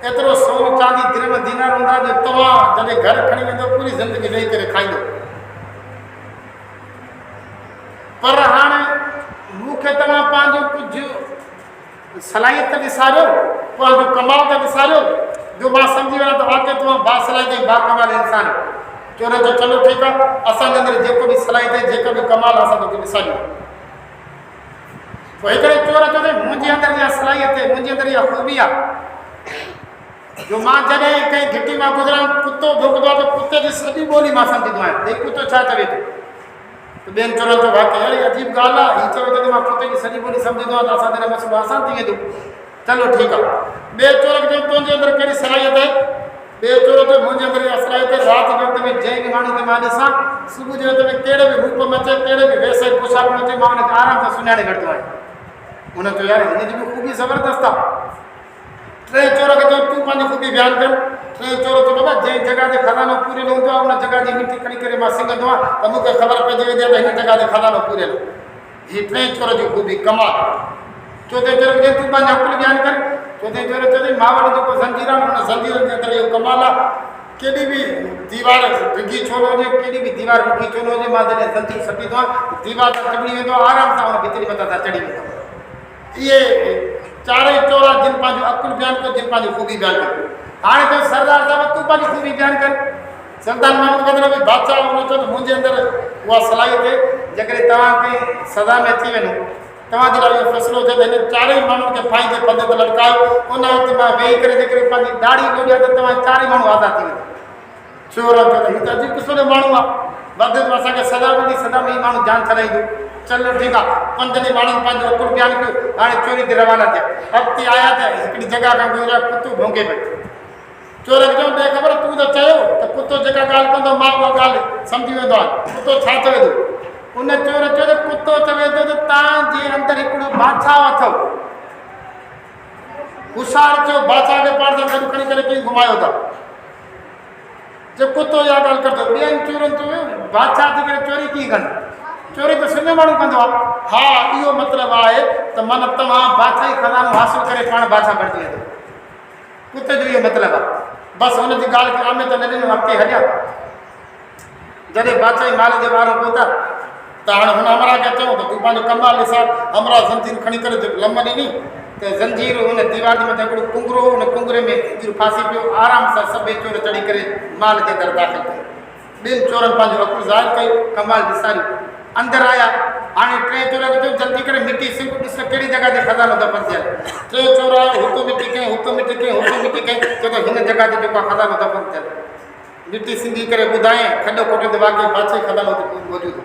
एतिरो सोन चांदी दिरम दीनार हूंदा जो तव्हां जॾहिं घर खणी वेंदो पूरी ज़िंदगी वेही करे खाईंदो। पर हाणे मूंखे तव्हां पंहिंजो कुझु सलाहियत ॾेखारियो, पंहिंजो कमाल त ॾेखारियो जो मां सम्झी वञा त वाक़ई तव्हां बासलाहियत ऐं बाकमाल इंसान आहियो। चोर जो चलो ठीकु आहे, असांजे अंदरि जेको बि सलाहियत आहे, जेको बि कमाल आहे, असां तोखे ॾेखारियो। पोइ हिकिड़े चोर चयो त मुंहिंजे अंदरि इहा सलाहियत आहे, मुंहिंजे अंदरि इहा ख़ूबी आहे जो मां जॾहिं कंहिं घिटी मां गुज़रां, कुतो भुकंदो आहे त कुते जी सॼी ॿोली मां सम्झंदो आहियां त कुतो छा चवे थो। त ॿियनि चोरनि चयो वाक़ई अहिड़ी अजीब ॻाल्हि आहे, हीअ चवे थो त मां कुते जी सॼी ॿोली सम्झंदो आहियां त असांजे लाइ मसइलो आसानु थी वेंदो। चलो ठीकु आहे। ॿिए चोर खे चयो तुंहिंजे अंदरि कहिड़ी सलाहियत आहे? ॿिए चोर चयो मुंहिंजे अंदरि इहा सलाहियत आहे, राति जे वक़्त में जंहिं बि माण्हू खे मां ॾिसां, सुबुह जे वक़्त में कहिड़े बि रूप में अचे, कहिड़े बि वेस पोशाक में अचे, मां हुनखे आराम सां सुञाणे वठंदो आहियां। हुन चयो यार हिन जी बि ख़ूबी ज़बरदस्त आहे। टे चोर खे चयो तूं पंहिंजी ख़ूबी बयानु कर। टे चोर चयो बाबा जंहिं जॻह ते खज़ानो पूरियल हूंदो आहे उन जॻह जी मिटी खणी करे मां सिंघंदो आहियां त मूंखे ख़बर पइजी वेंदी आहे त हिन जॻह ते खज़ानो पूरियल। हीअ टे चोर जी ख़ूबी कमाल। चोथे चोर खे तूं पंहिंजा अकुल बयानु कर। चोथे चोर चयो मां वटि जेको ज़ंजीर आहे हुन ज़ंजीरनि जे अंदरि इहो कमाल आहे, केॾी बि दीवार डिघी छो न हुजे, केॾी बि दीवार रुखी छो न हुजे, मां जॾहिं ज़ंजीर सटींदो आहियां दीवार ते चढ़ी वेंदो आहे, आराम सां हुन भितरी मथां सां चढ़ी वेंदो। इहे चारई चोर जिन पंहिंजो अकुल बयानु कयो, जिन पंहिंजी ख़ूबी बयानु कयो। हाणे चयो सरदार साहिब तूं पंहिंजी ख़ूबी बयानु कर। सुल्तान महमूद गज़नवी बादशाह हुन चयो त मुंहिंजे अंदरि उहा सलाहियत आहे, जेकॾहिं तव्हां कंहिं सज़ा में अची वञो, तव्हांजे लाइ इहो फ़ैसिलो थिए त हिन चारई माण्हुनि खे फाई जे फंदे ते लटकायो, उन वक़्तु मां वेही करे जेकॾहिं पंहिंजी दाढ़ी लोॾिया त तव्हां चारई माण्हू आज़ादु थी वेंदा। चोर चयो त हीअ त अजीब क़िस्म जो माण्हू आहे, वधि में असांखे सज़ा मिलंदी, सज़ा में ई माण्हू जान छॾाईंदो। चलो ठीकु आहे। पंजनि माण्हुनि पंहिंजो अकुल बयानु कयो, हाणे चोरी ते रवाना थिया। अॻिते आया त हिकिड़ी जॻह खां गुज़रिया, कुतो भौंके पियो। चोर खे चयो ॿिए ख़बर तूं त चयो त कुतो जेका ॻाल्हि कंदो मां उहा ॻाल्हि सम्झी वेंदो आहे, कुतो छा चवे थो? उन चोर चयो त कुतो चवे थो त तव्हांजे अंदरि हिकिड़ो बादशाह अथव। होशियारु थियो बादशाह खे पाण सां गॾु खणी करे कीअं घुमायो था। जो कुतो इहा ॻाल्हि कंदो, ॿियनि चोरनि चयो बादशाह थी करे चोरी कीअं कंदो? चोरी त सिंध माण्हू कंदो आहे। हा इहो मतिलबु आहे त माना तव्हां बादशाही खज़ानो हासिलु करे पाण बादशाह बणिजी वेंदो। कुते जो इहो मतिलबु आहे। बसि हुनजी ॻाल्हि खे अहमियत न ॾिनो, अॻिते हलिया। जॾहिं बादशाही माल जे ॿाहिरां पहुता त हाणे हुन अमरा खे चयूं त तूं पंहिंजो कमाल ॾेखार। अमरा ज़ंजीर खणी करे लम ॾिनी त ज़ंजीर हुन दीवार जे मथां हिकिड़ो कुंगरो, हुन कुंगरे में ज़ंजीर फासी पियो। आराम सां सभई चोर चढ़ी करे माल जे अंदरि दाख़िल कयो। ॿिनि चोरनि पंहिंजो अकुल ज़ाहिर कयो, कमाल ॾेखारियो। अंदरि आया। हाणे टे चोर खे चयो जल्दी करे मिटी सिंग ॾिस कहिड़ी जॻह ते खज़ानो दफ़न थियल। टे चोर आया, हुतो मिटी कयईं, हुतो मिटी कयईं, हुतो मिटी कयईं, चयो त हिन जॻह ते जेको आहे खज़ानो दफ़न थियल। मिटी सिंगी करे ॿुधायईं, खॾो खोटे ते वाक़ई बादशाही खज़ानो मौजूदु।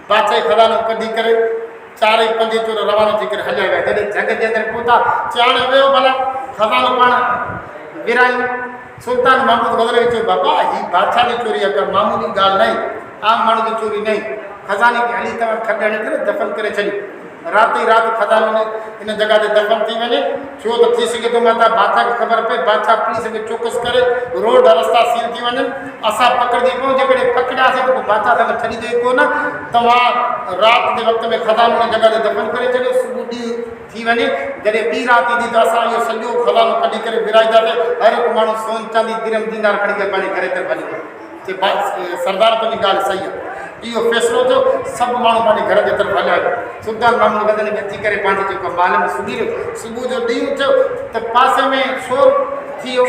बादशाही खज़ानो कढी करे चारई पंज चोर रवानो थी करे हलिया विया। जॾहिं जंग जे अंदरि पहुता चाणे वियो भला खज़ानो पाण विरायूं। सुल्तान महमूद गज़नवी चयो बाबा हीअ बादशाह जी चोरी आहे, का मामूली ॻाल्हि न आहे, आम माण्हू जी चोरी न आहे। खज़ाने खे हली तव्हां खॾ हणी करे दफ़न करे छॾियो। राति ई राति खज़ानो इन जॻह ते दफ़न थी वञे, छो त थी सघे थो मथां बादशाह खे ख़बर पए, बादशाह पुलिस खे चौकस करे रोड रस्ता सील थी वञनि, असां पकड़िजी पऊं। जेकॾहिं पकड़ियासीं त पोइ बादशाह सां छॾी ॾे कोन। तव्हां राति जे वक़्त में खज़ानो इन जॻह ते दफ़न करे छॾियो, सुबुह ॾींहुं थी वञे, जॾहिं ॿी राति ईंदी त असां इहो सॼो खज़ानो कढी करे विराईंदासीं। हर हिकु माण्हू सोन चांदी दिरम दीनार खणी करे पंहिंजे घर ते वञी वियो। सरदार तुंहिंजी ॻाल्हि सही आहे। इहो फ़ैसिलो थियो, सभु माण्हू पंहिंजे घर जे तरफ़ हलिया विया। सुल्तान महमूद गज़नवी अची करे पंहिंजे जेको माल में सुम्ही रहियो। सुबुह जो ॾींहुं थियो त पासे में शोर थी वियो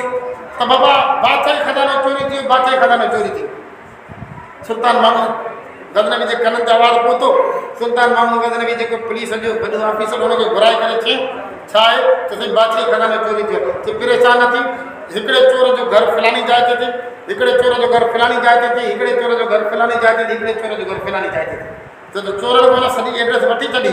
त बाबा बादशाही खज़ानो चोरी थी वियो, बादशाही खज़ानो चोरी थी वियो। सुल्तान महमूद गज़नवी जे कननि ते आवाज़ु पहुतो। सुल्तान महमूद गज़नवी जेको पुलिस जो वॾो ऑफिसर हुनखे घुराए करे चई छा आहे त साईं बादशाही खज़ानो चोरी थियो। चई परेशान न थी, हिकिड़े चोर जो घर फलाणी जाइ ते थी, हिकिड़े चोर जो घर फलाणी जाइ ते थी, हिकिड़े चोर जो घर फलाणी जाइ ते थी, हिकिड़े चोर जो घर फलाणी जाइ ते थी। त चोरनि माना सॼी एड्रेस वठी छॾी।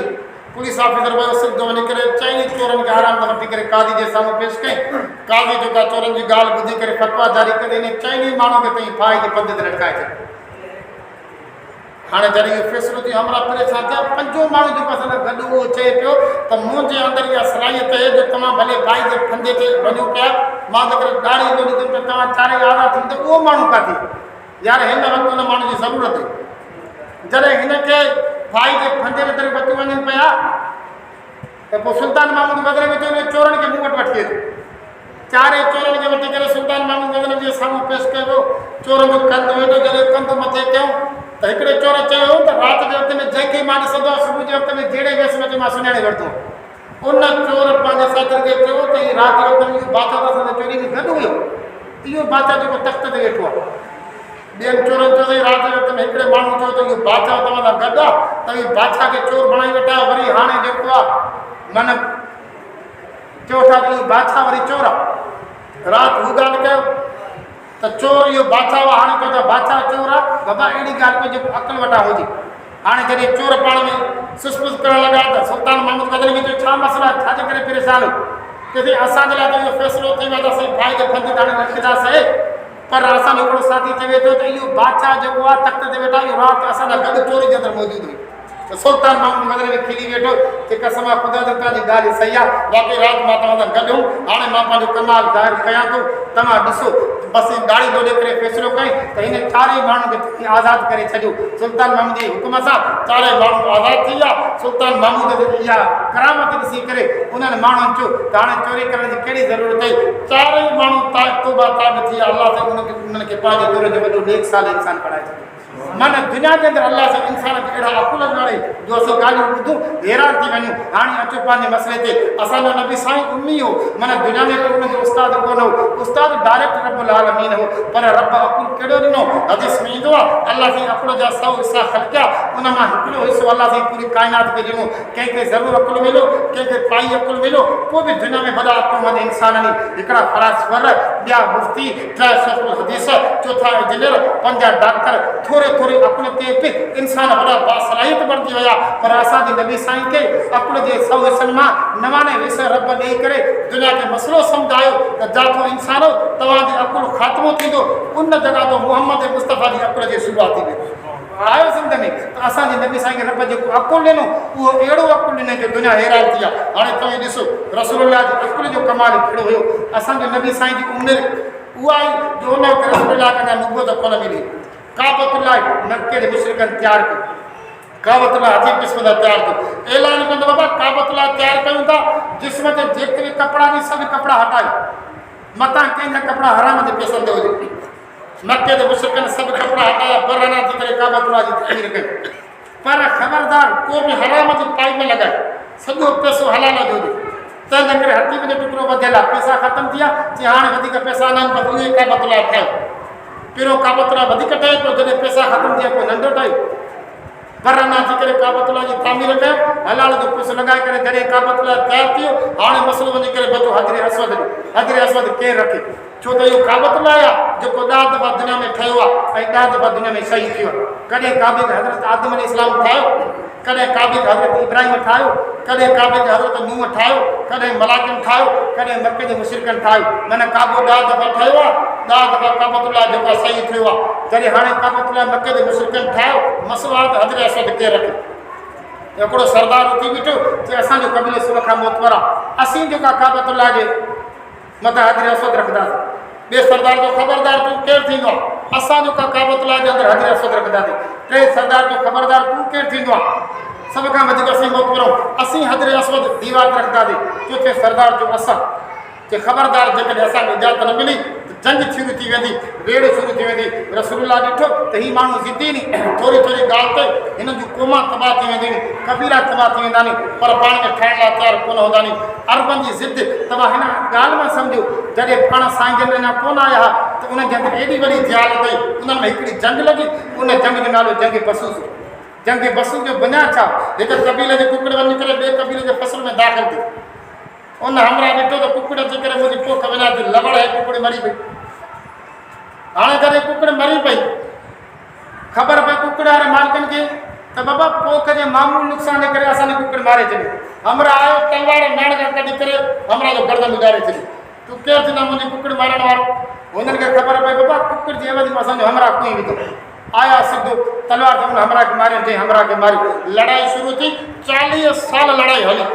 पुलिस ऑफिसर वियो सिधो वञी करे चइनी चोरनि खे आराम सां वठी करे काज़ी जे साम्हूं पेश कयईं। काज़ी जेका चोरनि जी ॻाल्हि ॿुधी करे फतवा जारी करे इन चइनी माण्हू खे तई फाई जे पंध ते लटकाए छॾियो। हाणे जॾहिं इहो फ़ैसिलो थियो अमरा परेशान थिया। पंजो माण्हू जेको असां सां गॾु उहो चए पियो त मुंहिंजे अंदरि इहा सलाहियत आहे जो तव्हां भले भाई जे फंदे ते वञो पिया, मां जेकर ॾाढी लोॾी त तव्हां चारई आज़ादु थींदो। उहो माण्हू काथे यार हिन वक़्तु हुन माण्हू जी ज़रूरत आहे। जॾहिं हिनखे भाई जे फंदे में तरफ़ वठी वञनि पिया त पोइ सुल्तान महमूद गज़नवी चयो चोरनि खे मूं वटि वठी अचो। चारे चोरनि खे वठी करे सुल्तान महमूद गज़नवी जे साम्हूं पेश कयो वियो। चोर जो कंधु वेठो, जॾहिं कंधु मथे कयूं त हिकिड़े चोर चयो त राति जे वक़्त में जंहिंखे मां ॾिसंदो आहियां सुबुह जे वक़्त में जहिड़े वेस में मां सुञाणे वरितो। उन चोर पंहिंजे साथियुनि खे चयो त हीउ राति जो वक़्त में बादशाह सां चोरी में गॾु हुयो, इहो बादशाह जेको तख़्त ते वेठो आहे। ॿियनि चोरनि चयो त राति जे वक़्त में हिकिड़े माण्हू चयो त इहो बादशाह तव्हां सां गॾु आहे, त इहो बादशाह खे चोर बणाई वेठा। वरी हाणे जेको आहे माना चयो था त इहो बादशाह वरी चोर आहे। राति हू ॻाल्हि कयो त चोर इहो बादशाह आहे, हाणे चयो त बादशाह चोर आहे। बाबा अहिड़ी ॻाल्हि कोई जेको अक़ल वटा हुजे। हाणे जॾहिं चोर पाण में सुसपुस करणु लॻा त सुल्तान महमूद गज़नवी जो छा मसइलो आहे, छाजे करे परेशान हो? चइसि असांजे लाइ त इहो फ़ैसिलो थी वियो त असां भाई खे फंद हाणे रखंदासीं, पर असांजो हिकिड़ो साथी चई वेठो त इहो बादशाह जेको आहे तख़्त ते वेठा, इहो राति असां सां गॾु चोरी जे अंदरि मौजूदु हुई। त सुल्तान महमूद गज़नवी खिली वेठो कि कसम आहे ख़ुदा जी तव्हांजी ॻाल्हि सही आहे, वाक़ई राति मां तव्हां सां गॾु हुउमि। हाणे मां पंहिंजो कमाल ज़ाहिर कयां थो, तव्हां ॾिसो। बसि गाड़ी ॾोड़े करे फ़ैसिलो कई त हिन चारई माण्हुनि खे आज़ादु करे छॾियो। सुल्तान महमूद जे हुकुम सां चारई माण्हू आज़ादु थी विया। सुल्तान महमूद जी इहा करामत ॾिसी करे उन्हनि माण्हुनि चयो त हाणे चोरी करण जी कहिड़ी ज़रूरत आहे। चारई माण्हू तौबा ताब थी विया। अलाह सां उन्हनि खे पंहिंजे दौर जो वॾो नेक साल इंसान बणाए छॾियो। माना दुनिया के अंदरि अल्लाह सां इंसान खे अहिड़ा अकुल ॾाड़े जो असां ॻाल्हियूं ॿुधूं हैरान थी वञूं। हाणे अचो पंहिंजे मसइले ते। असांजो नबी साईं उम्मी हो, माना दुनिया में कोई उनजो उस्ताद कोन हो। उस्ताद डायरेक्ट रब्बुल आलमीन हो, पर रब अकुल कहिड़ो ॾिनो? हदीस में ईंदो आहे अल्लाह साईं अकुल जा 100 हिसा ख़लक़िया, उन मां हिकिड़ो हिसो अल्लाह साईं पूरी काइनात खे ॾिनो। कंहिंखे ज़रूरु अकुल मिलियो, कंहिंखे पाई अकुल मिलियो। को बि दुनिया में वॾा अकुलमंद इंसान आहिनि। हिकिड़ा फ़रासफर, ॿिया मुफ़्ती, 3 शेखुल हदीस, 4 इंजीनियर, 5 डॉक्टर, थोरे अकुल ते बि इंसान वॾा बासलाहियत बणिजी विया। पर असांजे नबी साईं खे अकुल जे 100 हिसनि मां 99 हिसा रब ॾेई करे दुनिया खे मसइलो सम्झायो त जाथो इंसानो तव्हांजी अकुल ख़ात्मो थींदो, उन जॻह तो मुहम्मद मुस्तफ़ा जी अकुल जी शुरूआत थी वेंदी। आयो सम्झ में? त असांजे नबी साईं खे रब जेको अकुल ॾिनो उहो अहिड़ो अकुल ॾिनो जो दुनिया हैरान थी आहे। हाणे तव्हां ॾिसो रसूलुल्लाह जे अकुल जो कमाल कहिड़ो हुयो। असांजे नबी साईं जी उमिरि उहा ई जो उन वक़्तु रसूलुल्लाह खे नुबूवत कोन मिली। काबतुल्लाह मक्के जे मुशरिकनि तयारु कयो, काबतुल्लाह अजीब क़िस्म जा तयारु कयो। ऐलान कंदो बाबा काबतुल्लाह तयारु कयूं था, जिस्म ते जेतिरे कपिड़ा आहिनि सभु कपिड़ा हटायो, मथां कंहिंजा कपिड़ा हराम जे पैसनि ते हुजे। मक्के जे मुशरिकनि सभु कपिड़ा हटाया, बराना थी करे काबतुल्लाह जी तमीर कई। पर ख़बरदार को बि हराम जी पाई में लॻाए, सॼो पैसो हलाल जो हुजे। तंहिंजे करे हथी में टुकड़ो वधियल आहे, पैसा ख़तमु थी विया, चई हाणे वधीक पैसा न आहिनि, बसि उहे काबतुल्लाह ठाहियो। पहिरियों काबतुल्लाह वधीक ठहे पियो, जॾहिं पैसा ख़तमु थी विया पोइ नंढो ठहियो। बराना थी करे काबतुल्लाह जी तामीर कयो, हलाल जो पैसो लॻाए करे जॾहिं काबतुल्लाह तयारु थी वियो, हाणे मसइलो वञी करे बचो हजरे अस्वद जो। हजरे अस्वद केरु रखे? छो त इहो काबतुल्लाह आहे जेको 10 दफ़ा दुनिया में ठहियो आहे ऐं 10 दफ़ा दुनिया में शहीद थियो आहे। कॾहिं काबे खे हज़रत आदम अलैहिस्सलाम ठाहियो, कॾहिं काबे खे हज़रत इब्राहिम ठाहियो, कॾहिं काबे खे हज़रत नूह ठाहियो, कॾहिं मलाकिन ठाहियो, कॾहिं मके जे मुशरिकनि ठाहियो। माना काबो 10 दफ़ा ठहियो आहे, 10 दफ़ा काबतुल्लाह जेको आहे शहीद थियो आहे। जॾहिं हाणे काबतुल्लाह मके जे मुशरिकनि ठाहियो, मसइलो आहे त हजरे अस्वद केरु रखे? हिकिड़ो सरदार उथी बीठो चई असांजो कबीलो सुर खां मोतबर आहे, असीं जेका काबतुल्लाह जे मथां हजरे अस्वद रखंदासीं। ॿिए सरदार जो ख़बरदार तूं केरु थींदो आहे? असांजो का काबतुल्लाह जे अंदरि हजरे अस्वद रखंदासीं। 3 सरदार जो ख़बरदार तूं केरु थींदो आहे? सभ खां वधीक असीं मोतबर आहियूं, असीं हजरे अस्वद दीवार ते रखंदासीं। 4थे सरदार जो असां जे ख़बरदार जेकॾहिं असांखे इजाज़त न मिली जंग शुरू थी वेंदी, रेड़ शुरू थी वेंदी। रसूलुल्लाह ॾिठो त हीउ माण्हू ज़िदी नी, थोरी ॻाल्हि ते हिननि जूं क़ौमां तबाह थी वेंदियूं आहिनि, कबीला तबाह थी वेंदा आहिनि, पर पाण खे ठाहिण लाइ तयारु कोन हूंदा आहिनि। अरबनि जी ज़िद तव्हां हिन ॻाल्हि मां सम्झो, जॾहिं पाण साईं जन अञा कोन आया हुआ त उन्हनि जे अंदरि एॾी वॾी ज़ियाल अथई। उन्हनि में हिकिड़ी जंग लॻी, उन जंग जो नालो जंग बसूस। जंग बसूस जो बुनियाद छा? हिकु कबीले जे कुकड़ वञी करे ॿिए कबीले जे फसल में दाख़िल थी। उन हमरा ॾिठो त कुकड़ अची करे मुंहिंजी पोख वञा थी, लवड़ आहे कुकड़ मरी पई। हाणे जॾहिं कुकड़ मरी पई, ख़बर पई कुकड़ वारे मालिकनि खे त बाबा पोख जे मामूल नुक़सान जे करे असांजे कुकड़ मारे छॾियो। हमरा आयो तलवार नाण खां कढी करे हमरा जो गर्दन उॾारे छॾियो। तूं केरु थींदा मुंहिंजी कुकड़ मारण वारो? हुननि खे ख़बर पई बाबा कुकड़ जी अवधि में असांजो हमरा कुई विधो। आया सिधो तलवार सां हमरा खे मारियो, जंहिं हमरा खे मारियो। लड़ाई शुरू थी, 40 साल लड़ाई हली।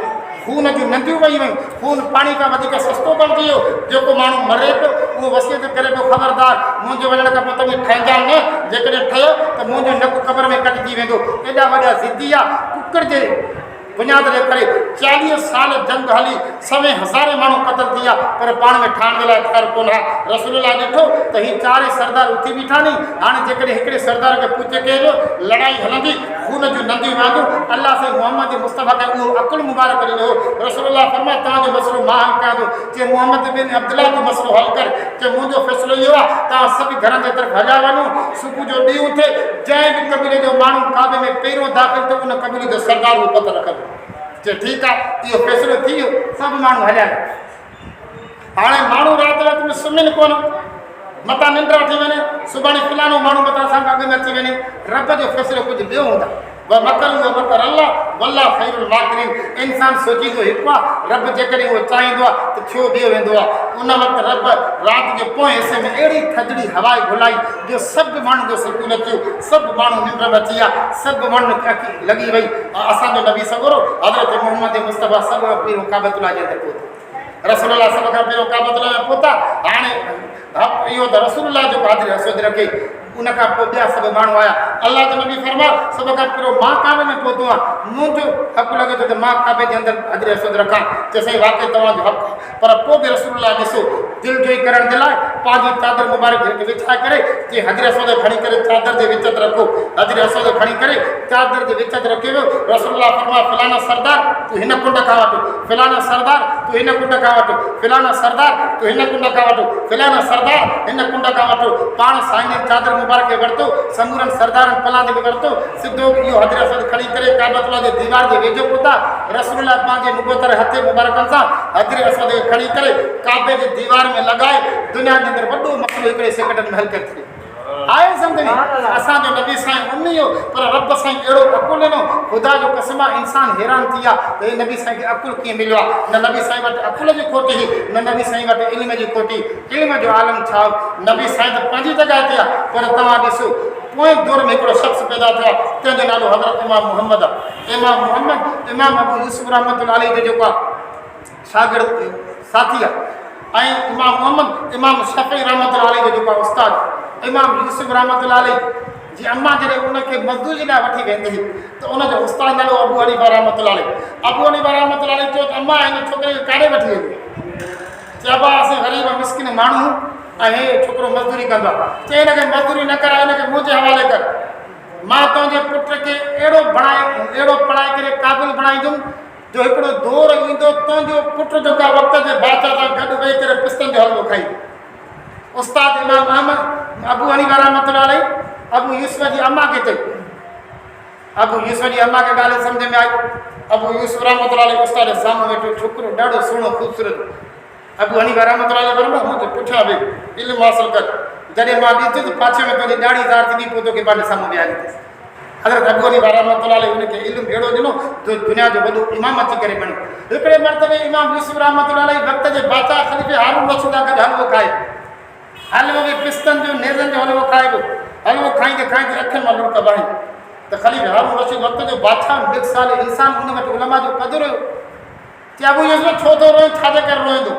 खून जूं नदियूं वही वयूं, खून पाणी खां वधीक सस्तो बणिजी वियो। जेको माण्हू मरे पियो उहो वसियत करे पियो ख़बरदार मुंहिंजे वञण खां पोइ तव्हां ठहिंजा न, जेकॾहिं ठहियो त मुंहिंजो नक क़बर में कटिजी वेंदो। एॾा वॾा ज़िदी आहे कुकड़ जे बुनियाद जे करे 40 साल जंग हली, 100,000 माण्हू क़तल थी विया, पर पाण में ठाहिण जे लाइ तयारु कोन हा। रसूलुल्लाह ॾिठो त ही 4 सरदार उथी बीठा नी, हाणे जेकॾहिं हिकिड़े सरदार खे पूछे कयो लड़ाई हलंदी, खून जूं नंदियूं वांदियूं, अल्लाह से मोहम्मद मुस्तफ़ा खे उहो अकुल मुबारक ॾिनो। रसूलुल्लाह फरमाया तव्हांजो मसइलो मां हल कयां थो। चए मोहम्मद बिन अब्दुल्लाह जो मसइलो हल कर। चए मुंहिंजो फ़ैसिलो इहो आहे तव्हां सभु घरनि जे तरफ़ हलिया वञो, सुबुह जो ॾींहुं थिए जंहिं बि क़बीले जो माण्हू काबे में पहिरियों दाख़िल थियो उन क़बीले जो सरदार उहो पतो रखंदो। चए ठीकु आहे, इहो फ़ैसिलो थी वियो, सभु माण्हू हलिया। हाणे माण्हू राति राति में सुम्हनि कोन, मथां निंड वठी वञे, सुभाणे फलाणो माण्हू मथां असांखे अॻु में अची वञे। रब जो फ़ैसिलो कुझु ॿियो हूंदा। मकर अल्लाह वल्लाह ख़ैरुल माकिरीन। इंसान सोचींदो हिकु आहे, रब जेकॾहिं उहो चाहींदो आहे त छो ॿियो वेंदो आहे। उन वक़्तु रब राति जे पोएं हिसे में अहिड़ी थधिड़ी हवा घुलाई जो सभु माण्हू जो सुकून अची, सभु माण्हू निंड में अची विया, सभु माण्हू अखि लॻी वई। असांजो नबी सगोरो हज़रत मोहम्मद मुस्तफ़ा सभु खां पहिरियों काबतुल्लाह जे अंदरि पहुता। रसूलुल्लाह सभ खां पहिरियों काबतुल्लाह में पहुता। हाणे इहो त रसूलुल्लाह जो हाज़िर असवद रखे, उन खां पोइ ॿिया सभु माण्हू आया। अल्लाह जो नबी फरमायो सभ खां पहिरियों मां काबे में पहुतो आहियां, मुंहिंजो हक़ु लॻे थो त मां काबे जे अंदरि हाज़िर असवद रखां। चए साईं वाक़ई तव्हांजो हक़ु आहे, पर पोइ बि रसूलुल्लाह ॾिसो दिलि जोई करण जे लाइ पंहिंजी चादर मुबारक विछाए करे चई हाज़िर असवद खणी करे चादर जे विच ते रखो। हाज़िर असवद खणी करे चादर जे विच ते रखी वियो। रसूलुल्लाह फरमायो फलाना सरदार तूं हिन कुंड खां वठि, फलाना सरदार तूं हिन कुंड खां वठि, फलाना सरदार तूं हिन कुंड खां वठि, फलाना सरदार हिन कुंड खां वठो। पाण साईं ने चादर मुबारक खे वरितो, समूरनि सरदारनि पलांदे खे वरितो, सिधो इहो हाज़िर असवद खणी करे काबतुल्लाह जे दीवार जे वेझो पहुता। रसूलुल्लाह पंहिंजे मुबतर हथे मुबारकनि सां हाज़िर असवद खे खणी करे काबे जे दीवार में लॻाए दुनिया जे अंदरि वॾो मसइलो हिकिड़े सेकंड में हल करे छॾियो। आए सम्झ में असांजो नबी साईं उन हो, पर रब साईं अहिड़ो अकुल ॾिनो, ख़ुदा जो कसम आहे इंसान हैरान थी विया त हे नबी साईं खे अकुल कीअं मिलियो आहे। न नबी साईं वटि अकुल जी खोटी हुई, न नबी साईं वटि इल्म जी खोटी। इल्म जो आलम छा, नबी साईं त पंहिंजी जॻह ते आहे, पर तव्हां ॾिसो पोइ दौर में हिकिड़ो शख़्स पैदा थियो आहे, तंहिंजो नालो हज़रत इमाम मुहम्मद आहे। इमाम मुहम्मद इमाम अबू यूसुफ रहमतुल्लाह अलैह जो जेको आहे शागिर्द साथी आहे, ऐं इमाम मुहम्मद इमाम शफ़ी रहमतुल्लाह अलैह जो जेको आहे उस्ताद। इमाम यूसुफ रहमतुल्लाह अलैह जी अम्मा जॾहिं उनखे मज़दूरी लाइ वठी वेंदी हुई त उनजो उस्ताद नालो अबू हनीफ़ा रहमतुल्लाह अलैह। अबू हनीफ़ा रहमतुल्लाह अलैह चयो त अम्मा हिन छोकिरे खे काॾे वठी वेंदी? चइबो आहे असां ग़रीब मिसकिन माण्हू ऐं हे छोकिरो मज़दूरी कंदो आहे। चए हिनखे मज़दूरी न कराए, हिनखे मुंहिंजे हवाले कर। मां तुंहिंजे पुट खे अहिड़ो पढ़ाए करे क़ाबिल बणाईंदुमि जो हिकिड़ो दौर ईंदो तुंहिंजो पुट जो का वक़्त जे बादशाह सां गॾु वेही करे पिस्तनि जो हलवो खाईंदो। उस्ताद इमाम अहमद अबू हनीफ़ा रहमतुल्लाह अलैह अबू यूसुफ जी अम्मा खे चई। अबू यूसुफ जी अम्मा खे ॻाल्हि सम्झ में आई। अबू यूसुफ रहमतुल्लाह अलैह उस्ताद जे साम्हूं वेठो, छोकिरो ॾाढो सुहिणो ख़ूबसूरत। अबू हनीफ़ा रहमतुल्लाह अलैह फरमायो मुंहिंजे पुठियां वेह, इल्मु हासिल कर। जॾहिं मां ॾिठुसि पाछे में तुंहिंजी ॾाढी ज़ार थींदी, पोइ तोखे पंहिंजे साम्हूं बीहारींदुसि। हज़रत अबू हनीफ़ा रहमतुल्लाह अलैह हुनखे इल्मु अहिड़ो ॾिनो जो दुनिया जो वॾो इमाम अची करे बणियो। हिकिड़े मरतबे इमाम यूसुफ रहमतुल्लाह अलैह वक़्त जे बादशाह ख़लीफ़े हारून रशीद सां गॾु हलवो खाए। हलवो बि पिस्तनि जो नेज़नि जो हलवो खाइबो। हलवो खाईंदे खाईंदे अखियुनि मां लुड़क बणी त ख़लीफ़े हारून रशीद वक़्त जो बादशाह मिसाल इंसान हुन वटि उलमा जो क़दुरु हुयो। चए अबू यूसुफ छो थो रोए, छाजे करे रोईंदो?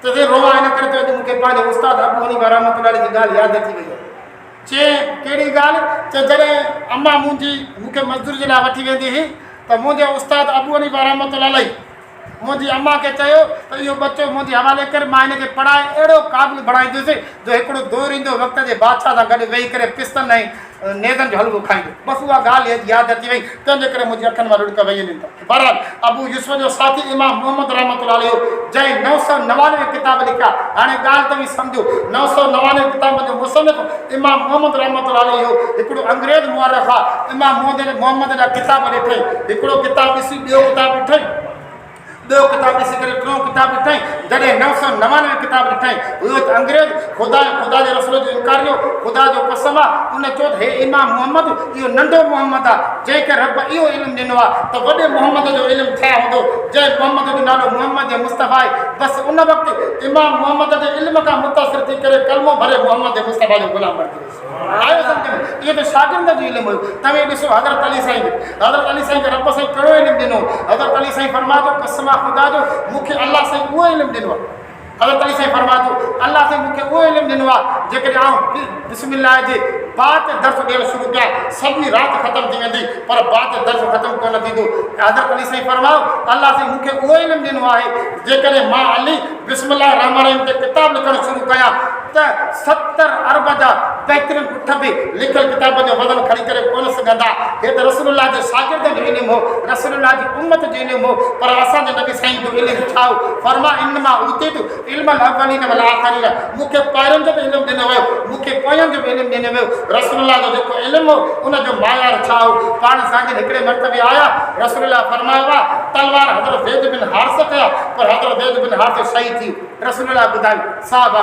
त रोआ हिन करे थो अॼु मूंखे पंहिंजे उस्ताद अबू हनीफ़ा रहमतुल्लाह अलैह जी ॻाल्हि यादि अची वई आहे। चए कहिड़ी ॻाल्हि? चए जॾहिं अम्मा मुंहिंजी मूंखे मज़दूरी जे लाइ वठी वेंदी हुई त मुंहिंजे उस्ताद अबू हनीफ़ा रहमतुल्लाह अलैह मुंहिंजी अम्मा खे चयो त इहो बच्चो मुंहिंजे हवाले कर, मां हिनखे पढ़ाए अहिड़ो क़ाबिल बणाईंदुसि जो हिकिड़ो दौर ईंदो वक़्त जे बादशाह सां गॾु वेही करे पिस्तनि ऐं नेज़नि जो हलवो खाईंदो। बसि उहा ॻाल्हि यादि अची वई, तंहिंजे करे मुंहिंजी अखियुनि मां लुड़क वही वेंदा। बहरहाल अबू यूसुफ जो साथी इमाम मुहम्मद रहमतुल्लाह अलैह जंहिं 999 किताब लिखिया। हाणे ॻाल्हि तव्हीं सम्झो, 999 किताब जो मुसनिफ़ इमाम मुहम्मद रहमतुल्लाह अलैह हिकिड़ो अंग्रेज़ मुअर्रिख़ आहे। इमाम मुहम्मद जा किताब ॾिठई, हिकिड़ो किताब ॾिसी ॿियो किताब ॾिठई, ॿियो किताब ॾिसी करे टियों किताब ॾिठई। जॾहिं 999 किताब ॾिठई हुयो त अंग्रेज़ ख़ुदा जे रसूल जो इनकारियो। ख़ुदा जो कसम आहे, उन चयो त हे इमाम मुहम्मद इहो नंढो मुहम्मद आहे जंहिंखे रब इहो इल्मु ॾिनो आहे त वॾे मुहम्मद जो इल्मु छा हूंदो जंहिं मुहम्मद जो नालो मुहम्मद मुस्तफ़ा आहे। बसि उन वक़्तु इमाम मुहम्मद जे इल्म खां मुतासिर थी करे कलमो भरे मुहम्मद मुस्तफ़ा जो ग़ुलाम बणिजी वियुसि। आयो सम्झ में? इहो त शागिर्द जो इल्मु हुयो। तव्हां ॾिसो हज़रत अली साईं खे रब साईं कहिड़ो इल्मु ॾिनो। हज़रत अली साईं फरमायो कसम ख़ुदा जो मूंखे अल्लाह साईं उहो इल्मु ॾिनो आहे। हज़रत अली साईं फरमायो अल्लाह साईं मूंखे उहो इल्मु ॾिनो ॾिनो आहे जेकॾहिं आउं बिस्मिल्लाह जे बाद दर्स ॾियणु शुरू कयां सॼी राति ख़तमु थी वेंदी पर बाद दर्स ख़तमु कोन थींदो। हज़रत अली साईं फरमायो अल्लाह साईं मूंखे उहो इल्मु ॾिनो आहे जेकॾहिं मां अली बिस्मिल्लाह रहमान रहीम ते किताब लिखणु शुरू कयां त 70 अरब जा बहितरीन उठ बि लिखियल किताब जो वज़न खणी करे कोन सघंदा। हे त रसूलुल्लाह जे शागिर्द जो इल्मु हो, रसूलुल्लाह जी उम्मत जो इल्मु हो, पर असांजे नबी साईं जो इल्मु छा हो? फरमा इन्नमा ऊतीतु इल्मल अव्वलीन वल आखरीन, मूंखे पहिरियों जो बि इल्मु ॾिनो वियो, मूंखे पोयनि जो बि इल्मु ॾिनो वियो। रसूलुल्लाह जो जेको इल्मु हो उन जो मायार छा हो? पाण असांजे हिकिड़े मर्तबे आया रसूलुल्लाह फरमायो आहे तलवार हज़रत ज़ैद बिन हारिस कया पर हज़रत ज़ैद बिन हारिस शहीद थी। रसूलुल्लाह ॿुधायो साहब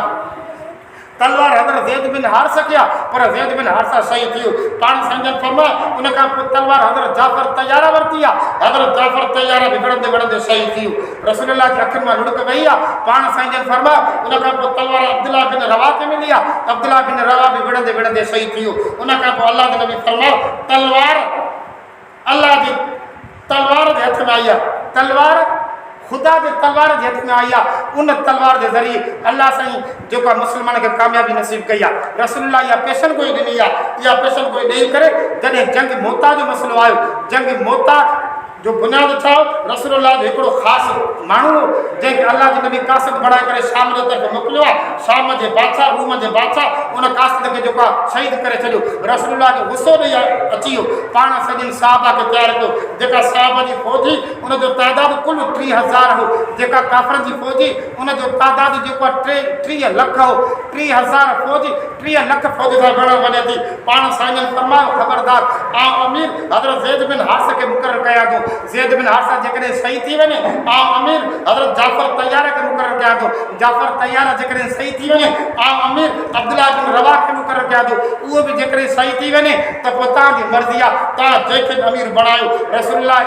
तलवार हज़रत ज़ैद बिन हारिस कया पर ज़ैद बिन हारिस शहीद थी। पाण संजन फरमायो उन खां पोइ तलवार हज़रत जाफ़र तैयारा वरिती आहे, हज़रत जाफ़र तैयारा बि विढ़ंदे विढ़ंदे शहीद थी। रसूलुल्लाह जी अखियुनि मां लुढ़क वई आहे। पाण संजन फरमायो उन खां पोइ तलवार अब्दुल्लाह बिन रवा खे मिली आहे, अब्दुल्लाह बिन रवा बि विढ़ंदे विढ़ंदे शहीद थी। उन खां पोइ अल्लाह जे नबी फरमायो तलवार अल्लाह जी तलवार जे हथ में आई आहे, तलवार खुदा जे तलवार जे हथ में आई आहे। उन तलवार जे ज़रिए अल्लाह साईं जेका मुस्लमान खे कामयाबी नसीब कई आहे। रसूलुल्लाह इहा पेशन कोई ॾिनी आहे, इहा पेशन कोई ॾेई करे जॾहिं जंग मोता जो मसइलो आयो, जंग मोता जो बुनियाद छा हो? रसूलुल्लाह जो हिकिड़ो ख़ासि माण्हू हो जंहिंखे अल्लाह जे नबी कासिद बणाए करे शाम जे तरफ़ मोकिलियो आहे। शाम जे बादशाह रूम जे बादशाह उन कासिद खे जेको आहे शहीद करे छॾियो। रसूलुल्लाह खे गुस्सो ॾेई अची वियो। पाण सॼनि साहबा खे तयारु कयो। जेका साहब जी फ़ौजी उनजो तइदाद कुल 30,000 हो, जेका काफ़रनि जी फ़ौजी उनजो तइदाद जेको आहे 30 लख हो। 30,000 फ़ौजी 30 लख फ़ौज सां घणो वञे थी। पाण साईं फरमायो ख़बरदार आउं अमीर हज़रत ज़ैद बिन हारिस खे मुक़ररु कयां थो। ज़ैद बिन हारिस जेकॾहिं सही थी वञे आउं अमीर हज़रत जाफ़र तैयार खे मुक़ररु कयां थो। जाफ़र तैयार जेकॾहिं सही थी वञे आउं अमीर अब्दुल्लाह बिन रवा खे मुक़ररु कयां थो। उहो बि जेकॾहिं सही थी वञे त पोइ तव्हांजी मर्ज़ी आहे, तव्हां जंहिंखे अमीर बणायो। रसूलुल्लाह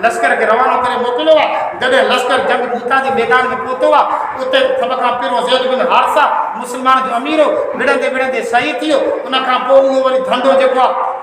लश्कर खे रवानो करे मोकिलियो आहे। जॾहिं लश्कर जंग मूता जे मैदान में पहुतो आहे उते सभ खां पहिरियों ज़ैद बिन हारिस मुस्लमान जो अमीर हो, विढ़ंदे विढ़ंदे शहीद थी वियो। उन खां पोइ उहो वरी धंधो जेको आहे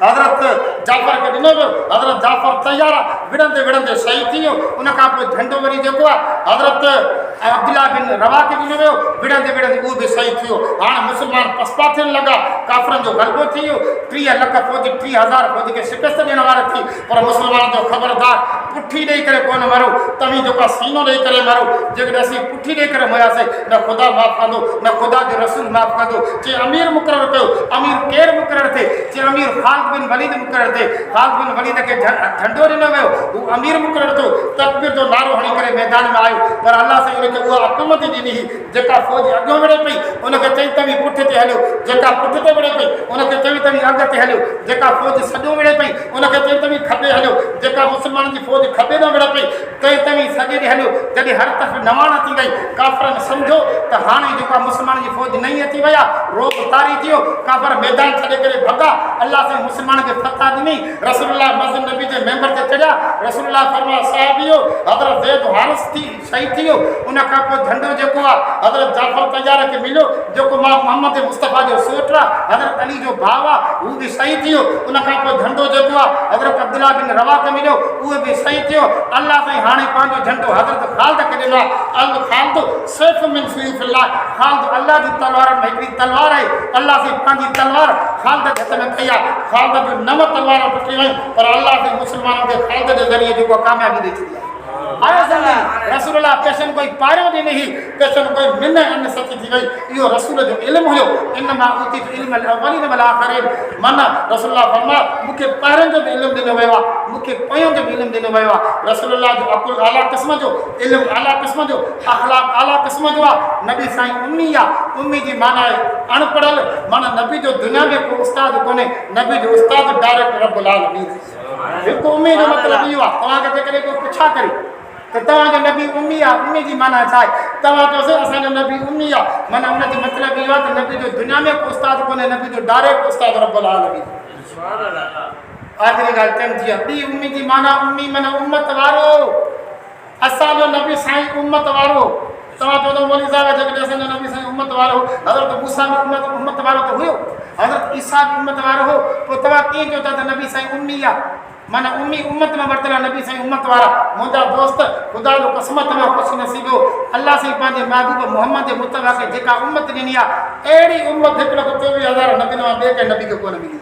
हज़रत जाफ़र खे ॾिनो वियो। हज़रत जाफ़र तैयार विढ़ंदे विढ़ंदे शहीद थी वियो। उन खां पोइ झंडो वरी जेको आहे हज़रत अब्दुल्लाह बिन रवा खे ॾिनो वियो, विढ़ंदे विढ़ंदे उहो बि शहीद थी वियो। हाणे मुस्लमान पसपा थियणु लॻा, काफ़रनि जो ग़लबो थी वियो। 30 लख फ़ौजी 30,000 फ़ौजी खे शिकस्त ॾियण वारा थी। पर मुस्लमान जो ख़बरदार पुठी ॾेई करे कोन मरो, तव्हीं जेको सीनो ॾेई करे मरो। जेकॾहिं असीं पुठी ॾेई करे मरियासीं न ख़ुदा माफ़ु कंदो न ख़ुदा जो रसूल माफ़ु कंदो। चए अमीर मुक़ररु कयो। अमीर केरु मुक़ररु थिए? चए अमीर ख़ालिद बिन वलीद मुक़ररु थिए। ख़ालिद बिन वलीद खे झंडो ॾिनो वियो, हू अमीर मुक़ररु थियो। तकबीर जो नारो हणी करे मैदान में आयो। पर अल्लाह साईं उनखे उहा हुकूमत ॾिनी हुई जेका फ़ौज अॻियां विढ़े पई उनखे चई तव्हीं पुठि ते हलियो, जेका पुठि ते विढ़े पई उनखे चई तव्हीं अॻु ते हलियो, जेका फ़ौज सॼो विढ़े पई उनखे चई तव्हीं खॿे हलियो, जेका मुस्लमान जी फ़ौज खॿे न विढ़े पई चई तव्हीं सॼे ॾे हलियो। जॾहिं हर तरफ़ नवाण थी वई काफ़रनि सम्झो त हाणे जेका मुस्लमान जी फ़ौज नई अची विया, रोब तारी थी वियो, काफ़र मैदान छॾे करे भॻा। अल्लाह साईं मुस्लमान खे फतह ॾिनी। रसूलुल्लाह मस्जिद नबी जे मेंबर ते चढ़िया। रसूलुल्लाह फरमाया साहिबियो हज़रत ज़ैद हारिस थी शहीद थी वियो। उन खां पोइ झंडो जेको आहे हज़रत जाफ़र तैयार खे मिलियो, जेको मां मोहम्मद मुस्तफ़ा जो सोट आहे, हज़रत अली जो भाउ आहे, हू बि शहीद थी वियो। उन खां पोइ झंडो जेको आहे हज़रत अब्दुल्लाह बिन रवा खे मिलियो, उहो बि शहीद थियो। अल्लाह साईं हाणे पंहिंजो झंडो हज़रत ख़ालिद खे ॾिनो आहे। अल ख़ालिद सैफ मिन सयूफ़िल्लाह, ख़ालिद अल्लाह जी तलवार में हिकिड़ी तलवार आहे। अल्लाह साईं पंहिंजी तलवार ख़ालिद जे हथ में कई आहे। ख़ालिद जूं 9 तलवारूं टुटी वयूं पर अल्लाह साईं मुस्लमाननि खे ख़ालिद जे ज़रिए जेको कामयाबी ॾेई छॾी आहे। रसूलुल्लाह पेशन कोई पारियों ॾिनी हुई, पेशन कोई मिन अन सची थी वई। इहो रसूल जो इल्मु हुयो। इन्नमा ऊतीतु इल्मल अव्वलीन वल आखरीन, माना रसूलुल्लाह फरमाया मूंखे पहिरियों जो बि इल्मु ॾिनो वियो आहे, मूंखे पोयों जो बि इल्मु ॾिनो वियो आहे। रसूलुल्लाह जो अक़ुल आला क़िस्म जो, इल्मु आला क़िस्म जो, अख़लाक़ आला क़िस्म जो आहे। नबी साईं उम्मी आहे। उम्मी जी माना आहे अणपढ़ियल, माना नबी जो दुनिया में को उस्ताद कोन्हे, नबी जो उस्ताद डायरेक्ट रब्बुल आलमीन। हिकु उम्मी जो मतिलबु इहो आहे, तव्हांखे जेकॾहिं को पुछा करे त तव्हांजो नबी उम्मी आहे, उम्मी जी माना छा आहे? तव्हां चयोसि असांजो नबी उम्मी आहे, माना उनजो मतिलबु इहो आहे त नबी जो दुनिया में को उस्ताद कोन्हे, नबी जो डायरेक्ट उस्ताद रब्बुल आलमीन। आख़िरी ॻाल्हि चइनि थी आहे ॿी उम्मी जी माना, उम्मी माना उम्मत वारो। असांजो नबी साईं उम्मत वारो। तव्हां चवंदो मौलवी साहिब जेकॾहिं असांजो नबी साईं उम्मत वारो, हज़रत मूसा बि उम्मत वारो त हुयो, हज़रत ईसा बि उम्मत वारो हो, पोइ तव्हां कीअं चओ था त नबी साईं उम्मी आहे? माना उम्मी उम्मत में वरतल नबी साईं उम्मत वारा मुंहिंजा दोस्त ख़ुदा जो क़स्मत में ख़ुशि नसीबो अल्लाह साईं पंहिंजे महबूब मोहम्मद मुस्तफ़ा खे जेका उम्मत ॾिनी आहे अहिड़ी उम्मत 1,24,000 नबीनि मां ॿिए कंहिं नबी खे कोन मिली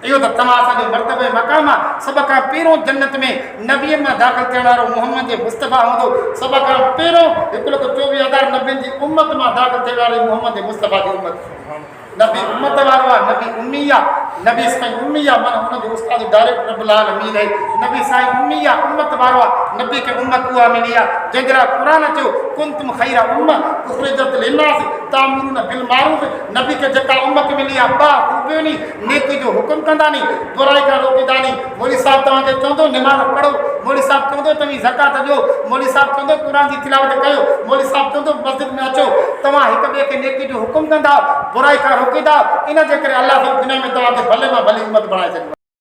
इहो त तव्हां असांजो मर्तबे मक़ाम आहे सभ खां पहिरियों जन्नत में नबीअ में दाख़िल थियण वारो मोहम्मद मुस्तफ़ा हूंदो सभ खां पहिरियों 1,24,000 नबियुनि जी उम्मत मां दाख़िल थियण वारी मोहम्मद मुस्तफ़ा जी उम्मत नबी उम्मत वारो आहे नबी उम्मी आहे नबी साईं उम्मी आहे माना हुनजो उस्ताद डायरेक्ट रब्बुल आलमीन आहे नबी साईं उम्मी आहे उम्मत वारो आहे नबी खे उम्मत उहा मिली आहे जंहिंजरा क़ुरान चयो कुंतुम खैरा उम्मत उखरिजत लिन्नास तामुरून बिल मारूफ नबी खे जेका उम्मत मिली आहे ॿ ख़ूबियूं नी नेकी जो हुकुम कंदा नी बुराई खां रोकींदा नी मौलवी साहब तव्हांखे चवंदो निमाज़ पढ़ो मौलवी साहब चवंदो तव्हीं ज़कात ॾियो मौलवी साहब चवंदो क़ुरान जी तिलावत कयो मौलवी साहब चवंदो मस्जिद में अचो तव्हां हिक ॿिए खे नेकी जो हुकुम कंदा बुराई खां रोकींदा इन जे करे अल्लाह दुनिया में तव्हांखे भले मां भली उम्मत बणाए छॾींदो